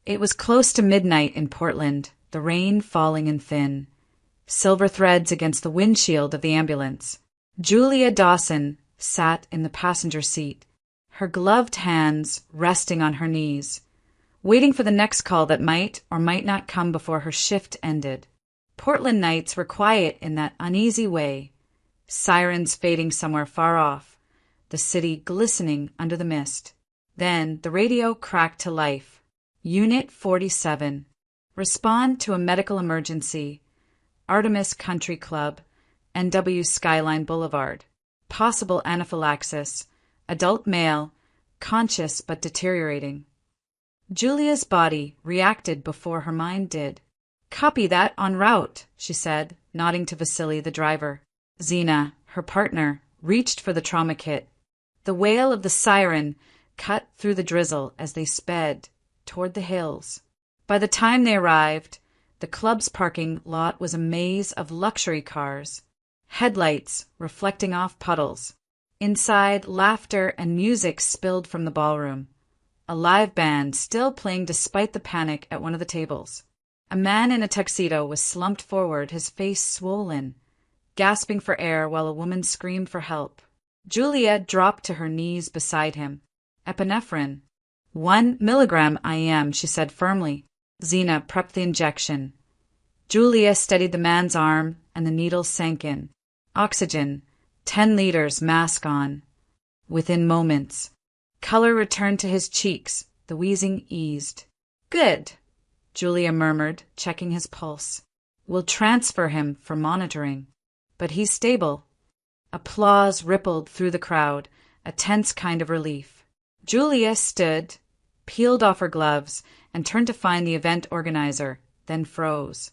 It was close to midnight in Portland, the rain falling in thin, silver threads against the windshield of the ambulance. Julia Dawson sat in the passenger seat, her gloved hands resting on her knees, waiting for the next call that might or might not come before her shift ended. Portland nights were quiet in that uneasy way, sirens fading somewhere far off, the city glistening under the mist. Then the radio cracked to life. Unit 47. Respond to a medical emergency. Artemis Country Club, NW Skyline Boulevard. Possible anaphylaxis. Adult male, conscious but deteriorating. Julia's body reacted before her mind did. "Copy that en route," she said, nodding to Vasily, the driver. Zina, her partner, reached for the trauma kit. The wail of the siren cut through the drizzle as they sped toward the hills. By the time they arrived, the club's parking lot was a maze of luxury cars, headlights reflecting off puddles. Inside, laughter and music spilled from the ballroom, a live band still playing despite the panic at one of the tables. A man in a tuxedo was slumped forward, his face swollen, gasping for air while a woman screamed for help. Julia dropped to her knees beside him. "Epinephrine. 1 milligram IM," she said firmly. Zina prepped the injection. Julia steadied the man's arm, and the needle sank in. Oxygen. 10 liters, mask on. Within moments, color returned to his cheeks, the wheezing eased. "Good," Julia murmured, checking his pulse. "We'll transfer him for monitoring. But he's stable." Applause rippled through the crowd, a tense kind of relief. Julia stood, peeled off her gloves, and turned to find the event organizer, then froze.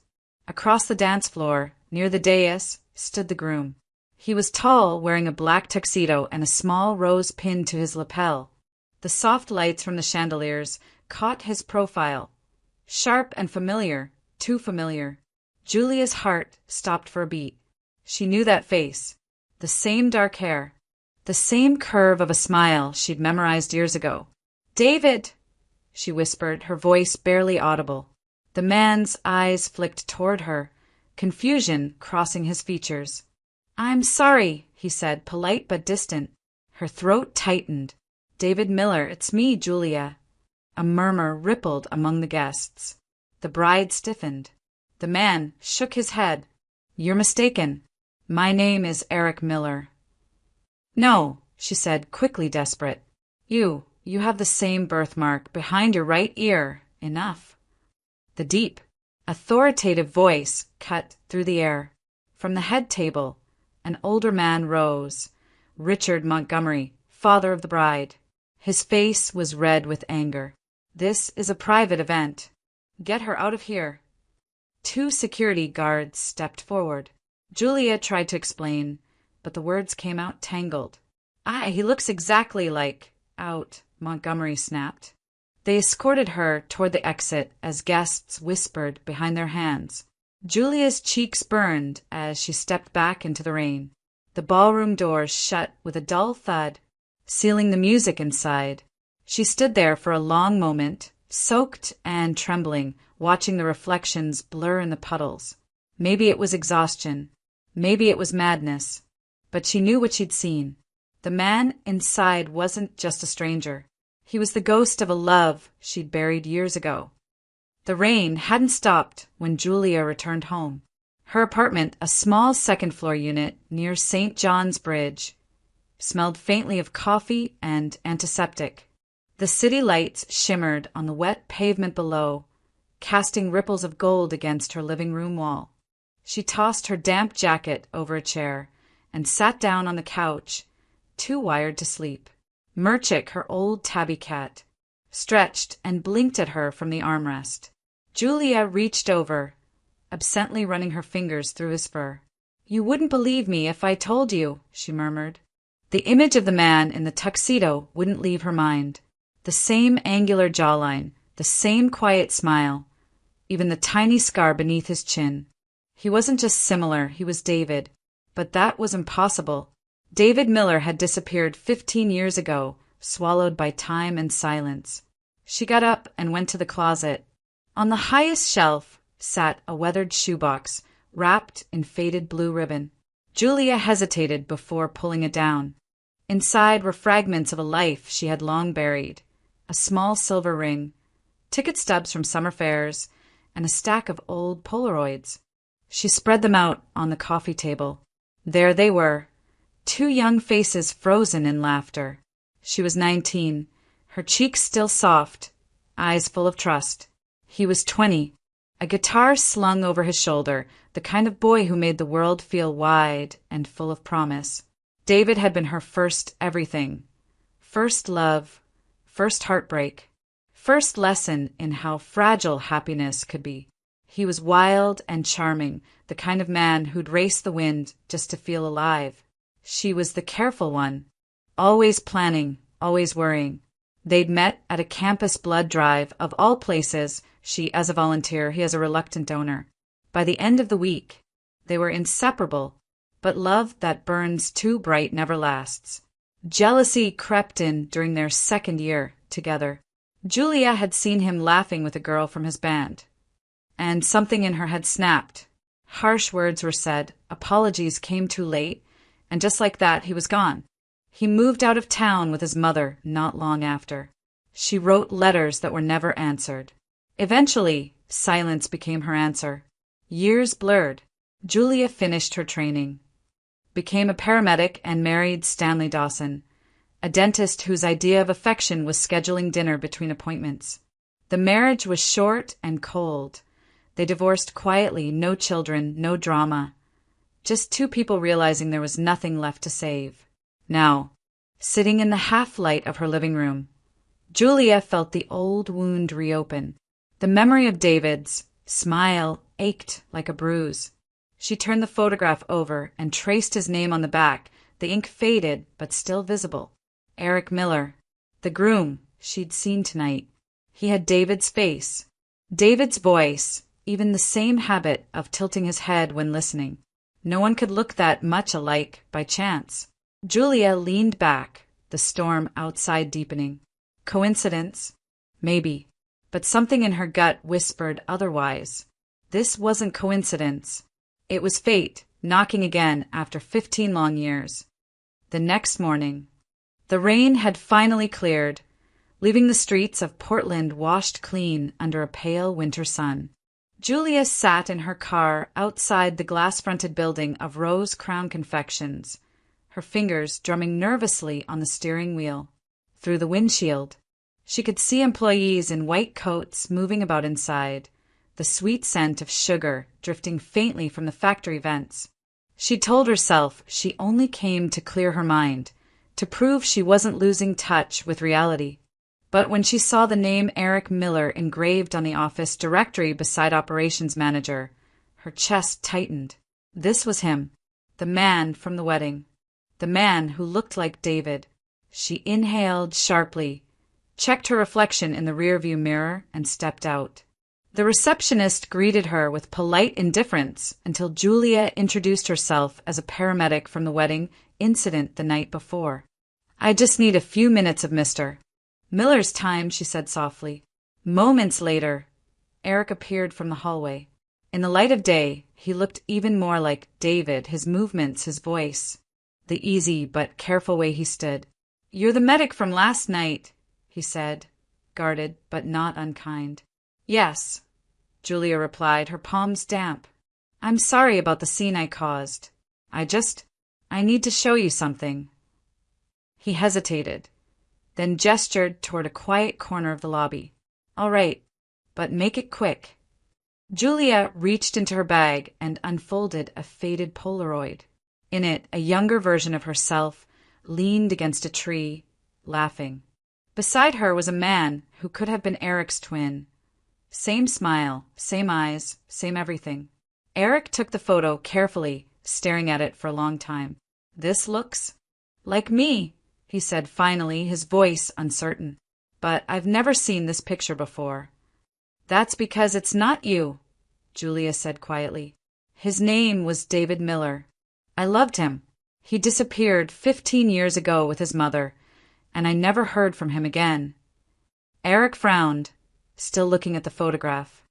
Across the dance floor, near the dais, stood the groom. He was tall, wearing a black tuxedo and a small rose pin to his lapel. The soft lights from the chandeliers caught his profile. Sharp and familiar, too familiar. Julia's heart stopped for a beat. She knew that face. The same dark hair. The same curve of a smile she'd memorized years ago. "David!" she whispered, her voice barely audible. The man's eyes flicked toward her, confusion crossing his features. "I'm sorry," he said, polite but distant. Her throat tightened. "David Miller, it's me, Julia." A murmur rippled among the guests. The bride stiffened. The man shook his head. "You're mistaken. My name is Eric Miller." "No," she said, quickly desperate. You have the same birthmark behind your right ear. Enough." The deep, authoritative voice cut through the air. From the head table, an older man rose, Richard Montgomery, father of the bride. His face was red with anger. "This is a private event. Get her out of here." 2 security guards stepped forward. Julia tried to explain, but the words came out tangled. He looks exactly like out," Montgomery snapped. They escorted her toward the exit as guests whispered behind their hands. Julia's cheeks burned as she stepped back into the rain. The ballroom doors shut with a dull thud, sealing the music inside. She stood there for a long moment, soaked and trembling, watching the reflections blur in the puddles. Maybe it was exhaustion. Maybe it was madness. But she knew what she'd seen. The man inside wasn't just a stranger. He was the ghost of a love she'd buried years ago. The rain hadn't stopped when Julia returned home. Her apartment, a small second-floor unit near St. John's Bridge, smelled faintly of coffee and antiseptic. The city lights shimmered on the wet pavement below, casting ripples of gold against her living room wall. She tossed her damp jacket over a chair and sat down on the couch, too wired to sleep. Murchik, her old tabby cat, stretched and blinked at her from the armrest. Julia reached over, absently running her fingers through his fur. "You wouldn't believe me if I told you," she murmured. The image of the man in the tuxedo wouldn't leave her mind. The same angular jawline, the same quiet smile, even the tiny scar beneath his chin. He wasn't just similar, he was David. But that was impossible. David Miller had disappeared 15 years ago, swallowed by time and silence. She got up and went to the closet. On the highest shelf sat a weathered shoebox wrapped in faded blue ribbon. Julia hesitated before pulling it down. Inside were fragments of a life she had long buried, a small silver ring, ticket stubs from summer fairs, and a stack of old Polaroids. She spread them out on the coffee table. There they were, two young faces frozen in laughter. She was 19, her cheeks still soft, eyes full of trust. He was 20, a guitar slung over his shoulder, the kind of boy who made the world feel wide and full of promise. David had been her first everything. First love, first heartbreak, first lesson in how fragile happiness could be. He was wild and charming, the kind of man who'd race the wind just to feel alive. She was the careful one, always planning, always worrying. They'd met at a campus blood drive, of all places, she as a volunteer, he as a reluctant donor. By the end of the week, they were inseparable, but love that burns too bright never lasts. Jealousy crept in during their second year together. Julia had seen him laughing with a girl from his band, and something in her had snapped. Harsh words were said, apologies came too late, and just like that, he was gone. He moved out of town with his mother not long after. She wrote letters that were never answered. Eventually, silence became her answer. Years blurred. Julia finished her training, became a paramedic, and married Stanley Dawson, a dentist whose idea of affection was scheduling dinner between appointments. The marriage was short and cold. They divorced quietly, no children, no drama. Just two people realizing there was nothing left to save. Now, sitting in the half-light of her living room, Julia felt the old wound reopen. The memory of David's smile ached like a bruise. She turned the photograph over and traced his name on the back, the ink faded but still visible. Eric Miller, the groom she'd seen tonight. He had David's face, David's voice, even the same habit of tilting his head when listening. No one could look that much alike by chance. Julia leaned back, the storm outside deepening. Coincidence? Maybe. But something in her gut whispered otherwise. This wasn't coincidence. It was fate, knocking again after 15 long years. The next morning, the rain had finally cleared, leaving the streets of Portland washed clean under a pale winter sun. Julia sat in her car outside the glass-fronted building of Rose Crown Confections, her fingers drumming nervously on the steering wheel. Through the windshield, she could see employees in white coats moving about inside, the sweet scent of sugar drifting faintly from the factory vents. She told herself she only came to clear her mind, to prove she wasn't losing touch with reality. But when she saw the name Eric Miller engraved on the office directory beside operations manager, her chest tightened. This was him, the man from the wedding, the man who looked like David. She inhaled sharply, checked her reflection in the rearview mirror, and stepped out. The receptionist greeted her with polite indifference until Julia introduced herself as a paramedic from the wedding incident the night before. "I just need a few minutes of Mr. Miller's time," she said softly. Moments later, Eric appeared from the hallway. In the light of day, he looked even more like David, his movements, his voice, the easy but careful way he stood. "You're the medic from last night," he said, guarded but not unkind. "Yes," Julia replied, her palms damp. "I'm sorry about the scene I caused. I need to show you something." He hesitated, then gestured toward a quiet corner of the lobby. "All right, but make it quick." Julia reached into her bag and unfolded a faded Polaroid. In it, a younger version of herself leaned against a tree, laughing. Beside her was a man who could have been Eric's twin. Same smile, same eyes, same everything. Eric took the photo carefully, staring at it for a long time. "This looks like me," he said finally, his voice uncertain. "But I've never seen this picture before." "That's because it's not you," Julia said quietly. "His name was David Miller. I loved him. He disappeared 15 years ago with his mother, and I never heard from him again. Eric frowned, still looking at the photograph.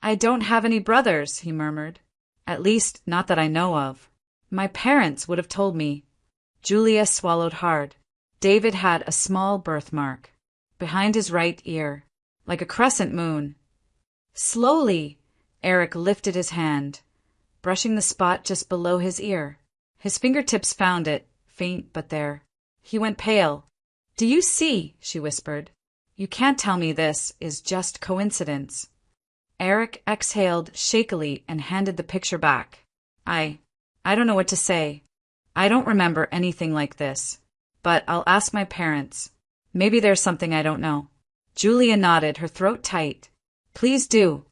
I don't have any brothers, he murmured. At least, not that I know of. My parents would have told me. Julia swallowed hard. David had a small birthmark behind his right ear, like a crescent moon. Slowly, Eric lifted his hand, brushing the spot just below his ear. His fingertips found it, faint but there. He went pale. Do you see? She whispered. You can't tell me this is just coincidence. Eric exhaled shakily and handed the picture back. I don't know what to say. I don't remember anything like this. But I'll ask my parents. Maybe there's something I don't know. Julia nodded, her throat tight. Please do.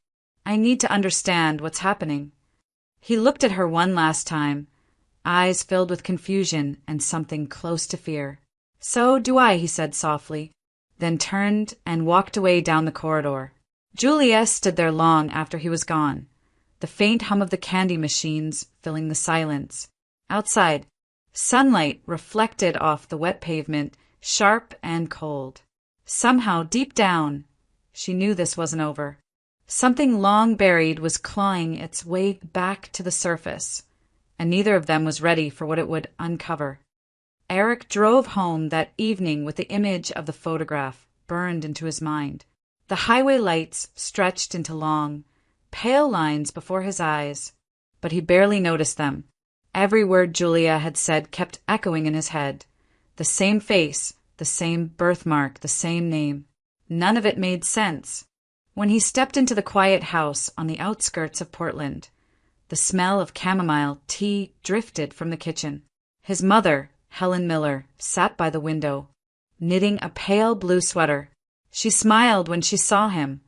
I need to understand what's happening. He looked at her one last time, eyes filled with confusion and something close to fear. So do I, he said softly, then turned and walked away down the corridor. Julia stood there long after he was gone, the faint hum of the candy machines filling the silence. Outside, sunlight reflected off the wet pavement, sharp and cold. Somehow, deep down, she knew this wasn't over. Something long buried was clawing its way back to the surface, and neither of them was ready for what it would uncover. Eric drove home that evening with the image of the photograph burned into his mind. The highway lights stretched into long, pale lines before his eyes, but he barely noticed them. Every word Julia had said kept echoing in his head. The same face, the same birthmark, the same name. None of it made sense. When he stepped into the quiet house on the outskirts of Portland, the smell of chamomile tea drifted from the kitchen. His mother, Helen Miller, sat by the window, knitting a pale blue sweater. She smiled when she saw him,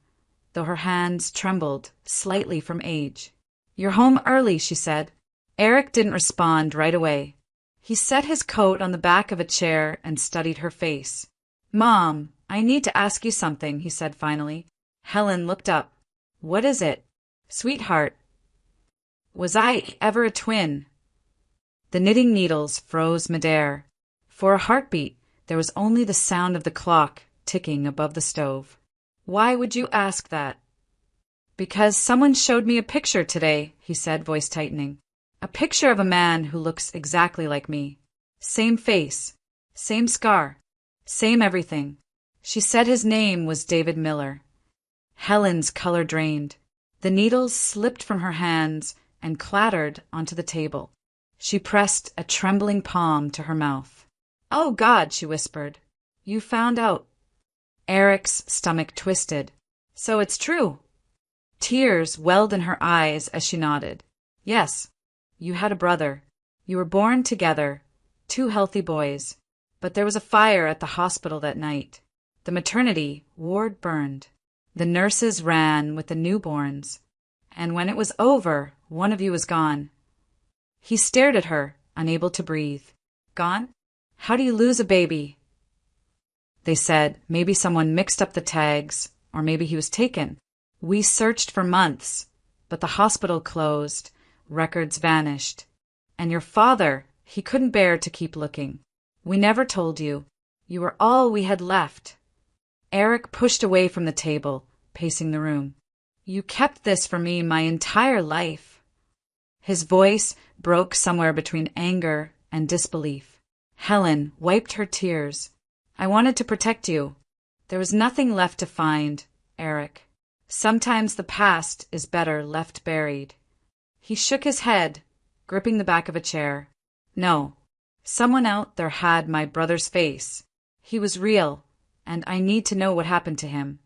though her hands trembled slightly from age. You're home early, she said. Eric didn't respond right away. He set his coat on the back of a chair and studied her face. Mom, I need to ask you something, he said finally. Helen looked up. What is it? Sweetheart, was I ever a twin? The knitting needles froze midair. For a heartbeat, there was only the sound of the clock ticking above the stove. Why would you ask that? Because someone showed me a picture today, he said, voice tightening. A picture of a man who looks exactly like me. Same face, same scar, same everything. She said his name was David Miller. Helen's color drained. The needles slipped from her hands and clattered onto the table. She pressed a trembling palm to her mouth. Oh, God, she whispered. You found out. Eric's stomach twisted. So it's true. Tears welled in her eyes as she nodded. Yes, you had a brother. You were born together, 2 healthy boys. But there was a fire at the hospital that night. The maternity ward burned. The nurses ran with the newborns. And when it was over, one of you was gone. He stared at her, unable to breathe. Gone? How do you lose a baby? They said maybe someone mixed up the tags, or maybe he was taken. We searched for months, but the hospital closed, records vanished. And your father, he couldn't bear to keep looking. We never told you. You were all we had left. Eric pushed away from the table, pacing the room. You kept this from me my entire life. His voice broke somewhere between anger and disbelief. Helen wiped her tears. I wanted to protect you. There was nothing left to find, Eric. Sometimes the past is better left buried. He shook his head, gripping the back of a chair. No, someone out there had my brother's face. He was real, and I need to know what happened to him.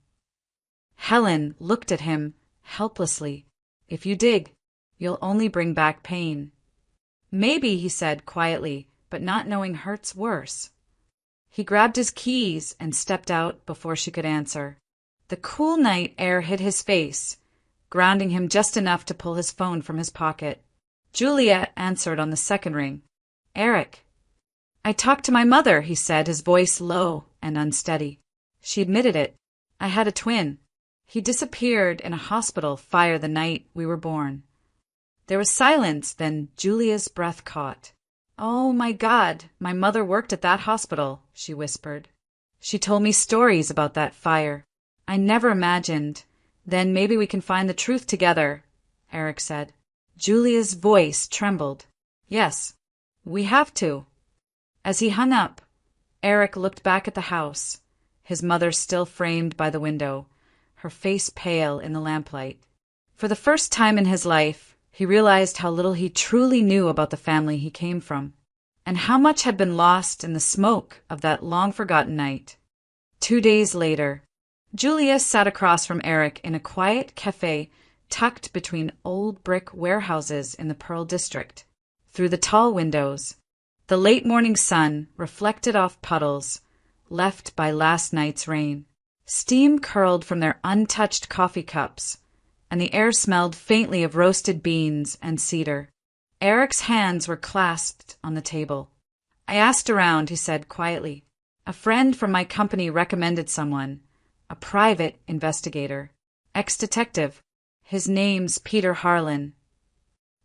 Helen looked at him helplessly. If you dig, you'll only bring back pain. Maybe, he said quietly, but not knowing hurts worse. He grabbed his keys and stepped out before she could answer. The cool night air hit his face, grounding him just enough to pull his phone from his pocket. Julia answered on the second ring. Eric. I talked to my mother, he said, his voice low and unsteady. She admitted it. I had a twin. He disappeared in a hospital fire the night we were born. There was silence, then Julia's breath caught. Oh, my God, my mother worked at that hospital, she whispered. She told me stories about that fire. I never imagined. Then maybe we can find the truth together, Eric said. Julia's voice trembled. Yes, we have to. As he hung up, Eric looked back at the house, his mother still framed by the window, her face pale in the lamplight. For the first time in his life, he realized how little he truly knew about the family he came from, and how much had been lost in the smoke of that long-forgotten night. 2 days later, Julia sat across from Eric in a quiet cafe tucked between old brick warehouses in the Pearl District. Through the tall windows, the late morning sun reflected off puddles left by last night's rain. Steam curled from their untouched coffee cups, and the air smelled faintly of roasted beans and cedar. Eric's hands were clasped on the table. I asked around, he said quietly. A friend from my company recommended someone, a private investigator, ex-detective. His name's Peter Harlan.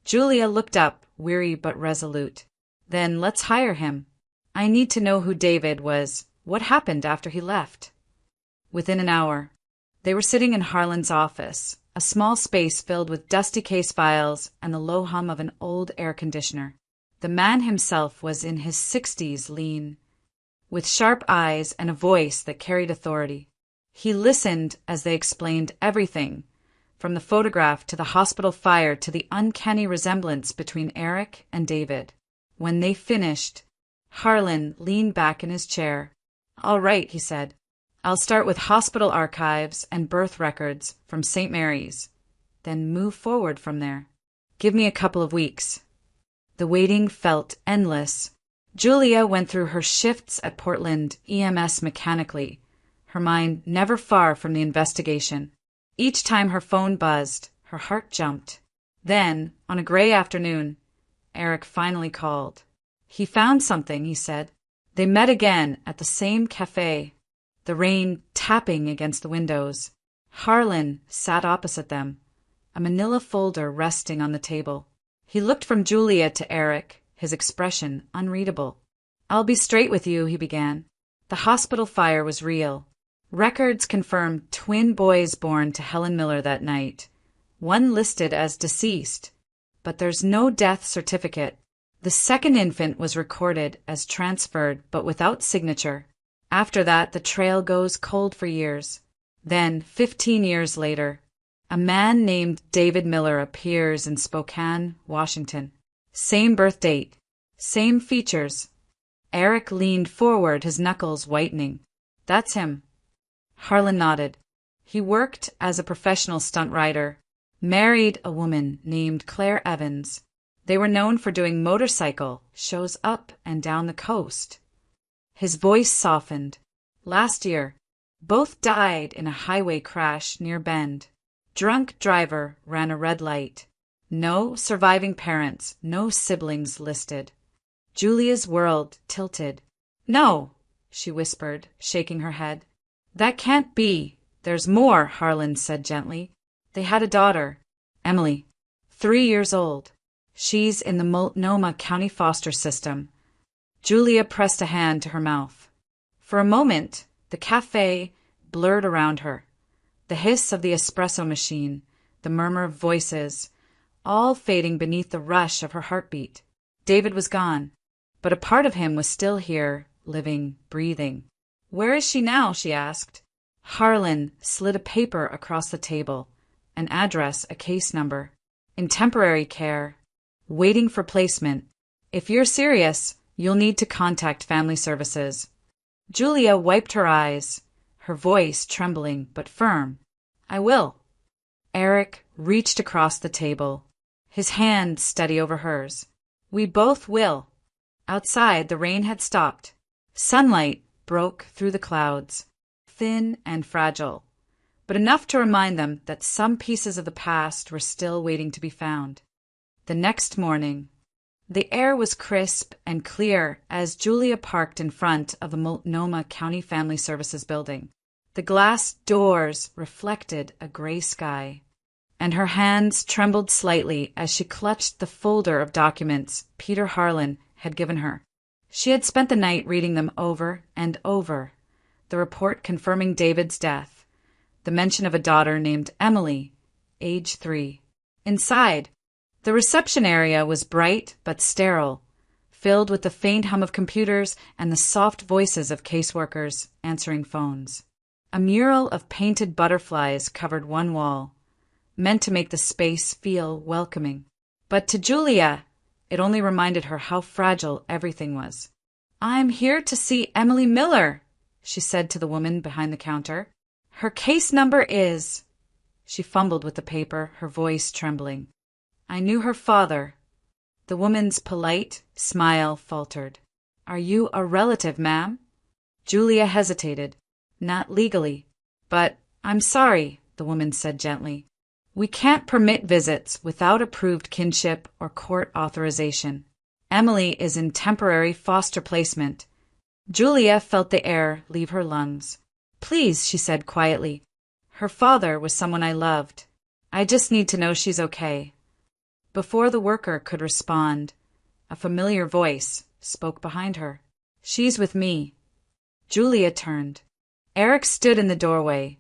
Julia looked up, weary but resolute. Then let's hire him. I need to know who David was. What happened after he left? Within an hour, they were sitting in Harlan's office, a small space filled with dusty case files and the low hum of an old air conditioner. The man himself was in his 60s, lean, with sharp eyes and a voice that carried authority. He listened as they explained everything, from the photograph to the hospital fire to the uncanny resemblance between Eric and David. When they finished, Harlan leaned back in his chair. All right, he said. I'll start with hospital archives and birth records from St. Mary's, then move forward from there. Give me a couple of weeks. The waiting felt endless. Julia went through her shifts at Portland EMS mechanically, her mind never far from the investigation. Each time her phone buzzed, her heart jumped. Then, on a gray afternoon, Eric finally called. He found something, he said. They met again at the same cafe, the rain tapping against the windows. Harlan sat opposite them, a manila folder resting on the table. He looked from Julia to Eric, his expression unreadable. I'll be straight with you, he began. The hospital fire was real. Records confirmed twin boys born to Helen Miller that night. One listed as deceased, but there's no death certificate. The second infant was recorded as transferred but without signature. After that, the trail goes cold for years. Then, 15 years later, a man named David Miller appears in Spokane, Washington. Same birth date, same features. Eric leaned forward, his knuckles whitening. That's him. Harlan nodded. He worked as a professional stunt rider, married a woman named Claire Evans. They were known for doing motorcycle shows up and down the coast. His voice softened. Last year, both died in a highway crash near Bend. Drunk driver ran a red light. No surviving parents, no siblings listed. Julia's world tilted. No, she whispered, shaking her head. That can't be. There's more, Harlan said gently. They had a daughter, Emily, 3 years old. She's in the Multnomah County foster system. Julia pressed a hand to her mouth. For a moment, the cafe blurred around her. The hiss of the espresso machine, the murmur of voices, all fading beneath the rush of her heartbeat. David was gone, but a part of him was still here, living, breathing. Where is she now? She asked. Harlan slid a paper across the table, an address, a case number. In temporary care, waiting for placement. If you're serious, you'll need to contact Family Services. Julia wiped her eyes, her voice trembling but firm. I will. Eric reached across the table, his hand steady over hers. We both will. Outside, the rain had stopped. Sunlight broke through the clouds, thin and fragile, but enough to remind them that some pieces of the past were still waiting to be found. The next morning, the air was crisp and clear as Julia parked in front of the Multnomah County Family Services building. The glass doors reflected a gray sky, and her hands trembled slightly as she clutched the folder of documents Peter Harlan had given her. She had spent the night reading them over and over, the report confirming David's death, the mention of a daughter named Emily, age 3. Inside, the reception area was bright but sterile, filled with the faint hum of computers and the soft voices of caseworkers answering phones. A mural of painted butterflies covered one wall, meant to make the space feel welcoming. But to Julia, it only reminded her how fragile everything was. "I'm here to see Emily Miller," she said to the woman behind the counter. "Her case number is—" She fumbled with the paper, her voice trembling. "I knew her father." The woman's polite smile faltered. "Are you a relative, ma'am?" Julia hesitated. "Not legally. But I'm sorry," the woman said gently. "We can't permit visits without approved kinship or court authorization. Emily is in temporary foster placement." Julia felt the air leave her lungs. "Please," she said quietly. "Her father was someone I loved. I just need to know she's okay." Before the worker could respond, a familiar voice spoke behind her. "She's with me." Julia turned. Eric stood in the doorway,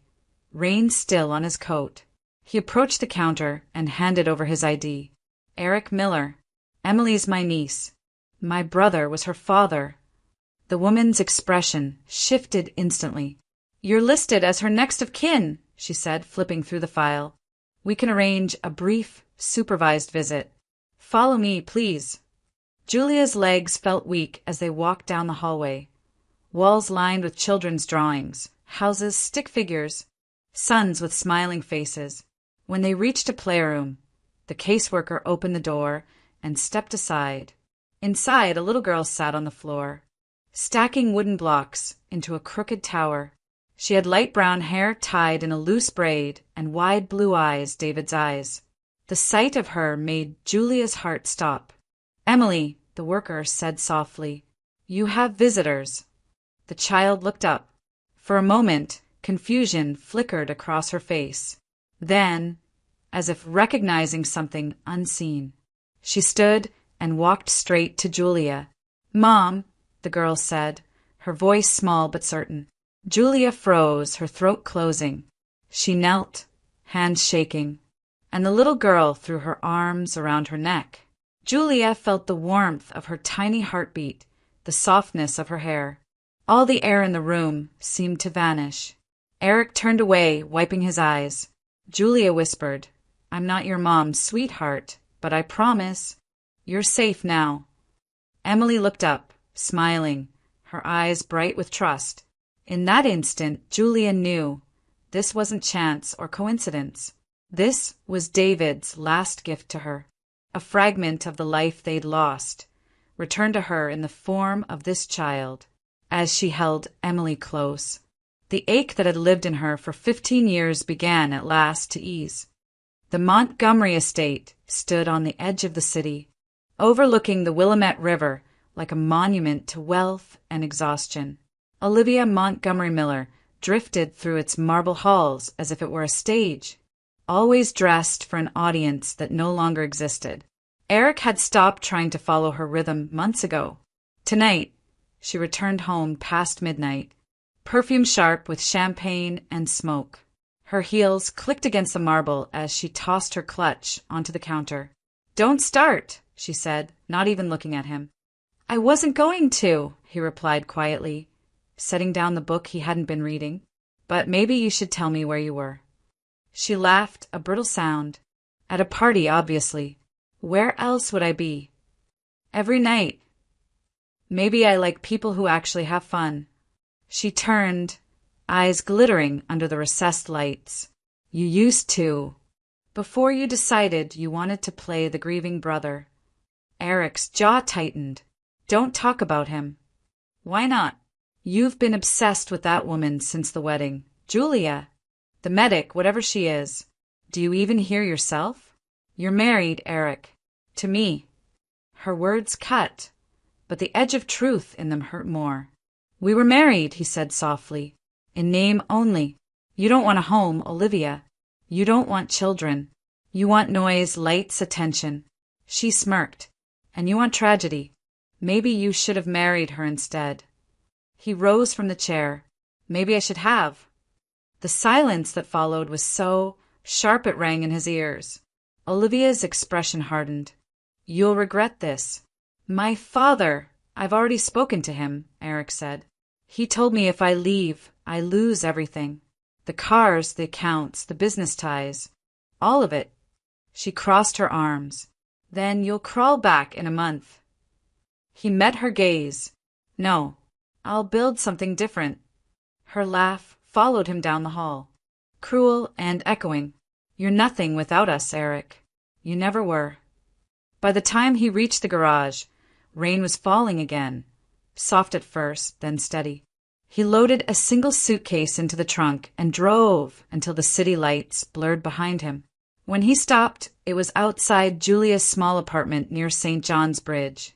rein still on his coat. He approached the counter and handed over his ID. "Eric Miller. Emily's my niece. My brother was her father." The woman's expression shifted instantly. "You're listed as her next of kin," she said, flipping through the file. "We can arrange a brief, supervised visit. Follow me, please." Julia's legs felt weak as they walked down the hallway. Walls lined with children's drawings, houses, stick figures, sons with smiling faces. When they reached a playroom, the caseworker opened the door and stepped aside. Inside, a little girl sat on the floor, stacking wooden blocks into a crooked tower. She had light brown hair tied in a loose braid and wide blue eyes, David's eyes. The sight of her made Julia's heart stop. "Emily," the worker said softly, "you have visitors." The child looked up. For a moment, confusion flickered across her face. Then, as if recognizing something unseen, she stood and walked straight to Julia. "Mom," the girl said, her voice small but certain. Julia froze, her throat closing. She knelt, hands shaking, and the little girl threw her arms around her neck. Julia felt the warmth of her tiny heartbeat, the softness of her hair. All the air in the room seemed to vanish. Eric turned away, wiping his eyes. Julia whispered, "I'm not your mom's sweetheart, but I promise you're safe now." Emily looked up, smiling, her eyes bright with trust. In that instant, Julia knew this wasn't chance or coincidence. This was David's last gift to her, a fragment of the life they'd lost, returned to her in the form of this child. As she held Emily close, the ache that had lived in her for 15 years began at last to ease. The Montgomery estate stood on the edge of the city, overlooking the Willamette River like a monument to wealth and exhaustion. Olivia Montgomery Miller drifted through its marble halls as if it were a stage, always dressed for an audience that no longer existed. Eric had stopped trying to follow her rhythm months ago. Tonight, she returned home past midnight, perfume sharp with champagne and smoke. Her heels clicked against the marble as she tossed her clutch onto the counter. "Don't start," she said, not even looking at him. "I wasn't going to," he replied quietly, setting down the book he hadn't been reading. "But maybe you should tell me where you were." She laughed, a brittle sound. "At a party, obviously. Where else would I be?" "Every night. Maybe I like people who actually have fun." She turned, eyes glittering under the recessed lights. "You used to. Before you decided you wanted to play the grieving brother." Eric's jaw tightened. "Don't talk about him." "Why not?" "You've been obsessed with that woman since the wedding. Julia. The medic, whatever she is. Do you even hear yourself? You're married, Eric. To me." Her words cut, but the edge of truth in them hurt more. "We were married," he said softly. "In name only. You don't want a home, Olivia. You don't want children. You want noise, lights, attention." She smirked. "And you want tragedy. Maybe you should have married her instead." He rose from the chair. Maybe I should have. The silence that followed was so sharp it rang in his ears. Olivia's expression hardened. You'll regret this. My father. I've already spoken to him, Eric said. He told me if I leave, I lose everything. The cars, the accounts, the business ties. All of it. She crossed her arms. Then you'll crawl back in a month. He met her gaze. No, I'll build something different. Her laugh followed him down the hall. Cruel and echoing. You're nothing without us, Eric. You never were. By the time he reached the garage, rain was falling again. Soft at first, then steady. He loaded a single suitcase into the trunk and drove until the city lights blurred behind him. When he stopped, it was outside Julia's small apartment near St. John's Bridge.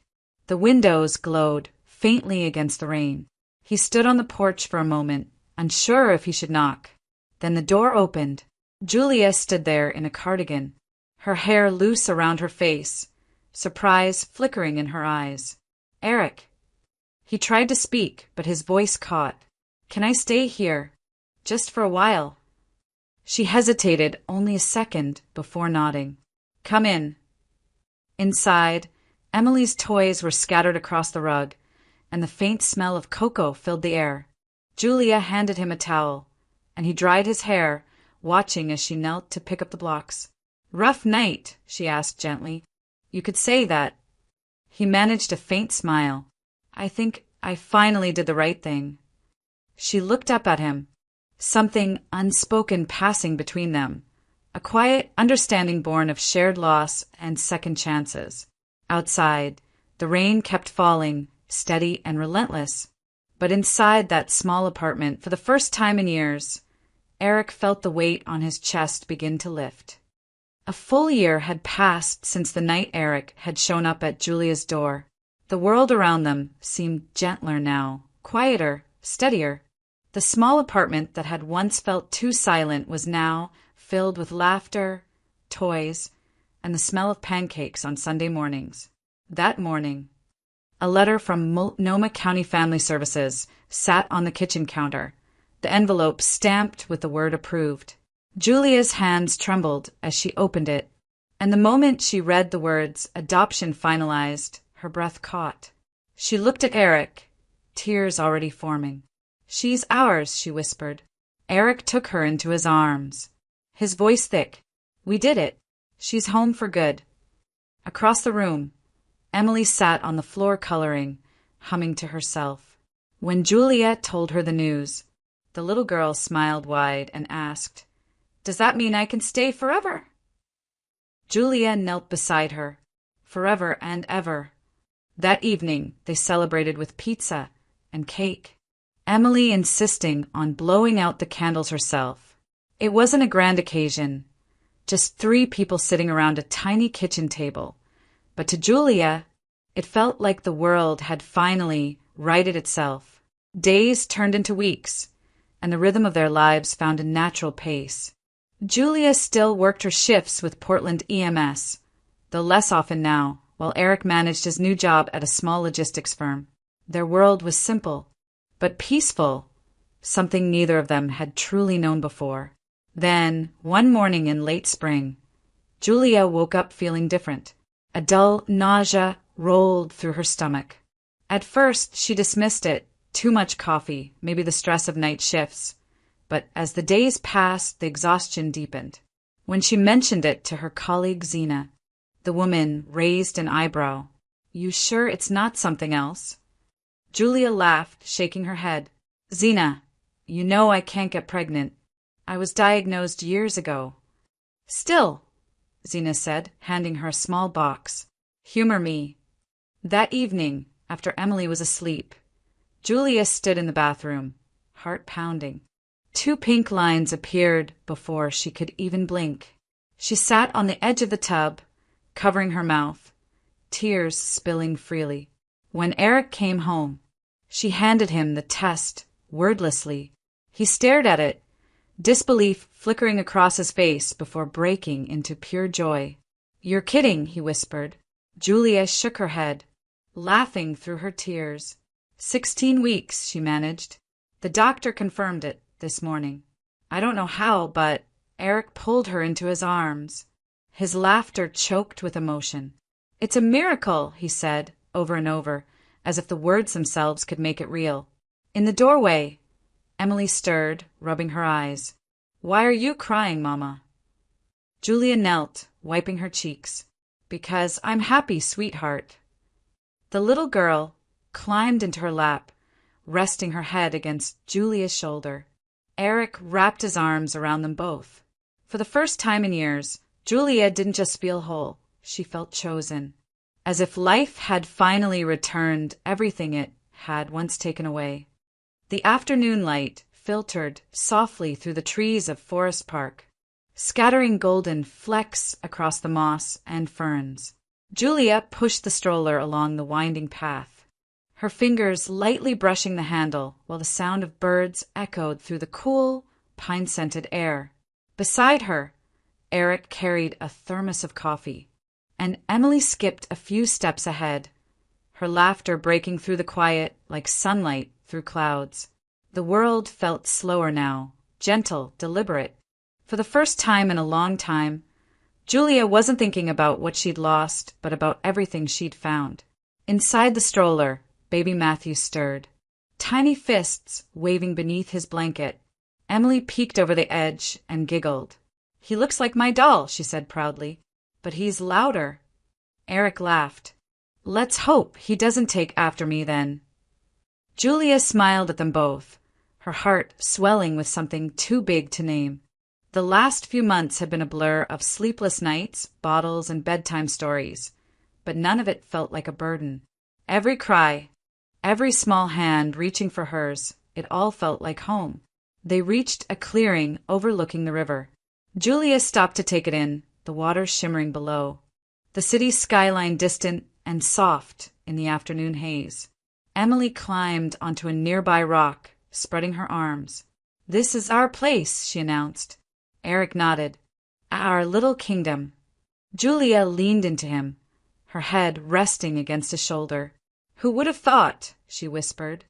The windows glowed faintly against the rain. He stood on the porch for a moment, unsure if he should knock. Then the door opened. Julia stood there in a cardigan, her hair loose around her face, surprise flickering in her eyes. Eric. He tried to speak, but his voice caught. Can I stay here? Just for a while. She hesitated only a second before nodding. Come in. Inside, Emily's toys were scattered across the rug, and the faint smell of cocoa filled the air. Julia handed him a towel, and he dried his hair, watching as she knelt to pick up the blocks. Rough night, she asked gently. You could say that. He managed a faint smile. I think I finally did the right thing. She looked up at him, something unspoken passing between them, a quiet understanding born of shared loss and second chances. Outside, the rain kept falling, steady and relentless. But inside that small apartment, for the first time in years, Eric felt the weight on his chest begin to lift. A full year had passed since the night Eric had shown up at Julia's door. The world around them seemed gentler now, quieter, steadier. The small apartment that had once felt too silent was now filled with laughter, toys, and the smell of pancakes on Sunday mornings. That morning, a letter from Multnomah County Family Services sat on the kitchen counter, the envelope stamped with the word approved. Julia's hands trembled as she opened it, and the moment she read the words adoption finalized, her breath caught. She looked at Eric, tears already forming. She's ours, she whispered. Eric took her into his arms, his voice thick. We did it. She's home for good. Across the room, Emily sat on the floor coloring, humming to herself. When Julia told her the news, the little girl smiled wide and asked, Does that mean I can stay forever? Julia knelt beside her, forever and ever. That evening, they celebrated with pizza and cake, Emily insisting on blowing out the candles herself. It wasn't a grand occasion, just 3 people sitting around a tiny kitchen table. But to Julia, it felt like the world had finally righted itself. Days turned into weeks, and the rhythm of their lives found a natural pace. Julia still worked her shifts with Portland EMS, though less often now, while Eric managed his new job at a small logistics firm. Their world was simple, but peaceful, something neither of them had truly known before. Then, one morning in late spring, Julia woke up feeling different. A dull nausea rolled through her stomach. At first, she dismissed it, too much coffee, maybe the stress of night shifts. But as the days passed, the exhaustion deepened. When she mentioned it to her colleague Zena, the woman raised an eyebrow. You sure it's not something else? Julia laughed, shaking her head. Zena, you know I can't get pregnant. I was diagnosed years ago. Still, Zena said, handing her a small box. Humor me. That evening, after Emily was asleep, Julia stood in the bathroom, heart pounding. 2 pink lines appeared before she could even blink. She sat on the edge of the tub, covering her mouth, tears spilling freely. When Eric came home, she handed him the test wordlessly. He stared at it, disbelief flickering across his face before breaking into pure joy. You're kidding, he whispered. Julia shook her head, laughing through her tears. 16 weeks, she managed. The doctor confirmed it this morning. I don't know how, but Eric pulled her into his arms. His laughter choked with emotion. It's a miracle, he said, over and over, as if the words themselves could make it real. In the doorway, Emily stirred, rubbing her eyes. Why are you crying, Mama? Julia knelt, wiping her cheeks. Because I'm happy, sweetheart. The little girl climbed into her lap, resting her head against Julia's shoulder. Eric wrapped his arms around them both. For the first time in years, Julia didn't just feel whole, she felt chosen. As if life had finally returned everything it had once taken away. The afternoon light filtered softly through the trees of Forest Park, scattering golden flecks across the moss and ferns. Julia pushed the stroller along the winding path, her fingers lightly brushing the handle while the sound of birds echoed through the cool, pine-scented air. Beside her, Eric carried a thermos of coffee, and Emily skipped a few steps ahead, her laughter breaking through the quiet like sunlight through clouds. The world felt slower now, gentle, deliberate. For the first time in a long time, Julia wasn't thinking about what she'd lost, but about everything she'd found. Inside the stroller, baby Matthew stirred, tiny fists waving beneath his blanket. Emily peeked over the edge and giggled. He looks like my doll, she said proudly, but he's louder. Eric laughed. Let's hope he doesn't take after me then. Julia smiled at them both, her heart swelling with something too big to name. The last few months had been a blur of sleepless nights, bottles, and bedtime stories, but none of it felt like a burden. Every cry, every small hand reaching for hers, it all felt like home. They reached a clearing overlooking the river. Julia stopped to take it in, the water shimmering below, the city's skyline distant and soft in the afternoon haze. Emily climbed onto a nearby rock, spreading her arms. This is our place, she announced. Eric nodded. Our little kingdom. Julia leaned into him, her head resting against his shoulder. Who would have thought, she whispered,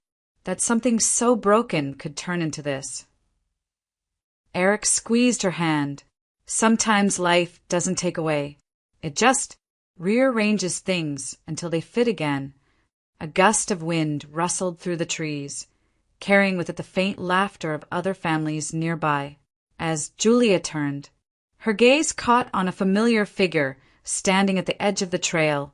that something so broken could turn into this? Eric squeezed her hand. Sometimes life doesn't take away. It just rearranges things until they fit again. A gust of wind rustled through the trees, carrying with it the faint laughter of other families nearby. As Julia turned, her gaze caught on a familiar figure standing at the edge of the trail,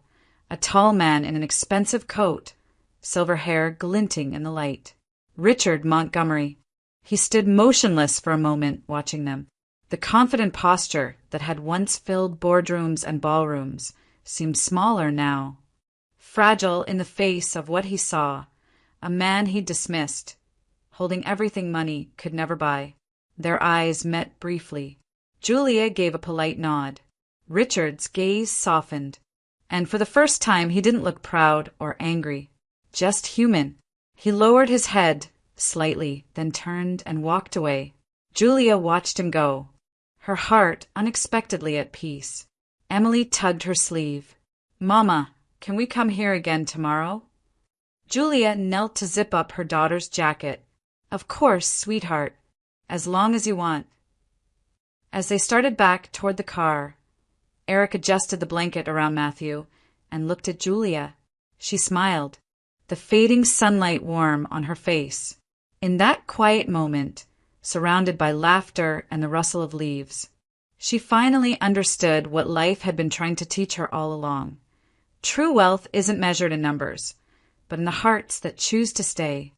a tall man in an expensive coat, silver hair glinting in the light. Richard Montgomery. He stood motionless for a moment, watching them. The confident posture that had once filled boardrooms and ballrooms seemed smaller now. Fragile in the face of what he saw, a man he'd dismissed, holding everything money could never buy. Their eyes met briefly. Julia gave a polite nod. Richard's gaze softened, and for the first time he didn't look proud or angry, just human. He lowered his head slightly, then turned and walked away. Julia watched him go, her heart unexpectedly at peace. Emily tugged her sleeve. Mama, can we come here again tomorrow? Julia knelt to zip up her daughter's jacket. Of course, sweetheart, as long as you want. As they started back toward the car, Eric adjusted the blanket around Matthew and looked at Julia. She smiled, the fading sunlight warm on her face. In that quiet moment, surrounded by laughter and the rustle of leaves, she finally understood what life had been trying to teach her all along. True wealth isn't measured in numbers, but in the hearts that choose to stay.